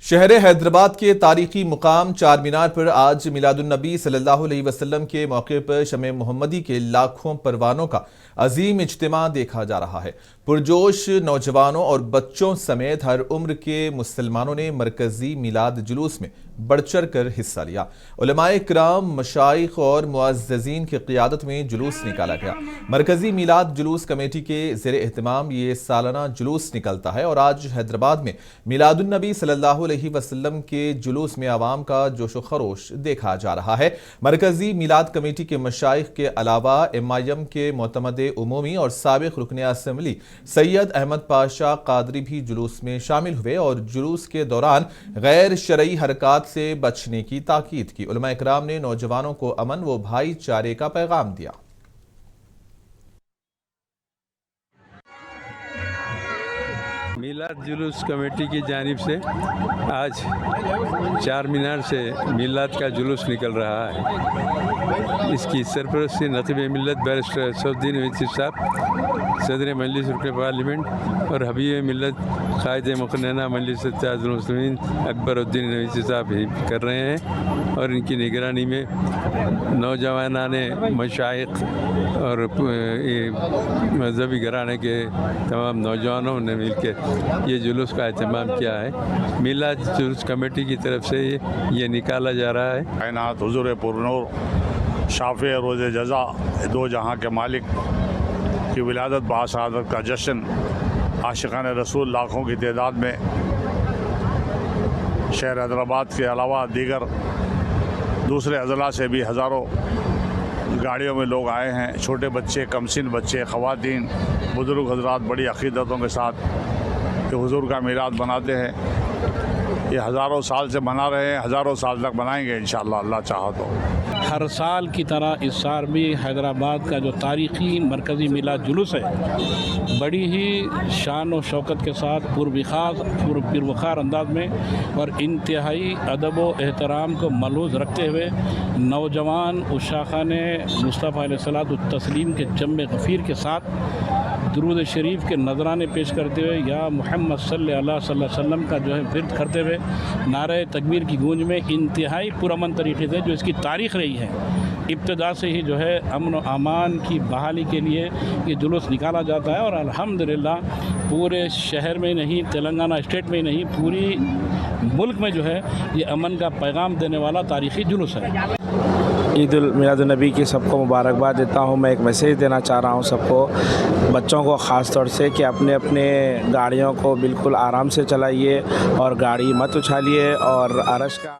شہر حیدرآباد کے تاریخی مقام چار مینار پر آج میلاد النبی صلی اللہ علیہ وسلم کے موقع پر شمع محمدی کے لاکھوں پروانوں کا عظیم اجتماع دیکھا جا رہا ہے۔ پرجوش نوجوانوں اور بچوں سمیت ہر عمر کے مسلمانوں نے مرکزی میلاد جلوس میں بڑھ چڑھ کر حصہ لیا۔ علماء کرام، مشائخ اور معززین کی قیادت میں جلوس نکالا گیا۔ مرکزی میلاد جلوس کمیٹی کے زیر اہتمام یہ سالانہ جلوس نکلتا ہے اور آج حیدرآباد میں میلاد النبی صلی اللہ علیہ وسلم کے جلوس میں عوام کا جوش و خروش دیکھا جا رہا ہے۔ مرکزی میلاد کمیٹی کے مشائخ کے علاوہ MIM کے معتمد عمومی اور سابق رکن اسمبلی سید احمد پاشا قادری بھی جلوس میں شامل ہوئے اور جلوس کے دوران غیر شرعی حرکات سے بچنے کی تاکید کی۔ علماء کرام نے نوجوانوں کو امن و بھائی چارے کا پیغام دیا۔ میلاد جلوس کمیٹی کی جانب سے آج چار مینار سے میلاد کا جلوس نکل رہا ہے۔ اس کی سرپرستی نقیب ملت بیرسٹر اسد الدین اویسی صاحب، صدر مجلس رکن پارلیمنٹ اور حبیب ملت قائد مقننہ مجلس اتحاد المسلمین اکبر الدین اویسی صاحب ہی کر رہے ہیں، اور ان کی نگرانی میں نوجوانان مشائخ اور مذہبی گھرانے کے تمام نوجوانوں نے مل کے یہ جلوس کا اہتمام کیا ہے۔ میلاد جلوس کمیٹی کی طرف سے یہ نکالا جا رہا ہے۔ کائنات حضور پرنور شافع روز جزا دو جہاں کے مالک کی ولادت باسعادت کا جشن عاشقان رسول لاکھوں کی تعداد میں شہر حیدرآباد کے علاوہ دیگر دوسرے اضلاع سے بھی ہزاروں گاڑیوں میں لوگ آئے ہیں۔ چھوٹے بچے، کمسن بچے، خواتین، بزرگ حضرات بڑی عقیدتوں کے ساتھ کہ حضور کا میلاد مناتے ہیں۔ یہ ہزاروں سال سے منا رہے ہیں، ہزاروں سال تک منائیں گے انشاءاللہ، اللہ چاہا تو۔ ہر سال کی طرح اس سال بھی حیدرآباد کا جو تاریخی مرکزی میلاد جلوس ہے بڑی ہی شان و شوکت کے ساتھ پروقار انداز میں اور انتہائی ادب و احترام کو ملحوظ رکھتے ہوئے نوجوان عشاقان مصطفیٰ علیہ الصلوۃ والتسلیم کے جم غفیر کے ساتھ درود شریف کے نذرانے پیش کرتے ہوئے یا محمد صلی اللہ علیہ وسلم کا جو ہے ورد کرتے ہوئے نعرہ تکبیر کی گونج میں انتہائی پرامن طریقے سے جو اس کی تاریخ رہی ہے، ابتدا سے ہی جو ہے امن و امان کی بحالی کے لیے یہ جلوس نکالا جاتا ہے، اور الحمدللہ پورے شہر میں نہیں، تلنگانہ اسٹیٹ میں نہیں، پوری ملک میں جو ہے یہ امن کا پیغام دینے والا تاریخی جلوس ہے۔ عید میلاد النبی کی سب کو مبارکباد دیتا ہوں۔ میں ایک میسیج دینا چاہ رہا ہوں سب کو، بچوں کو خاص طور سے، کہ اپنے اپنے گاڑیوں کو بالکل آرام سے چلائیے اور گاڑی مت اچھالیے اور عرش کا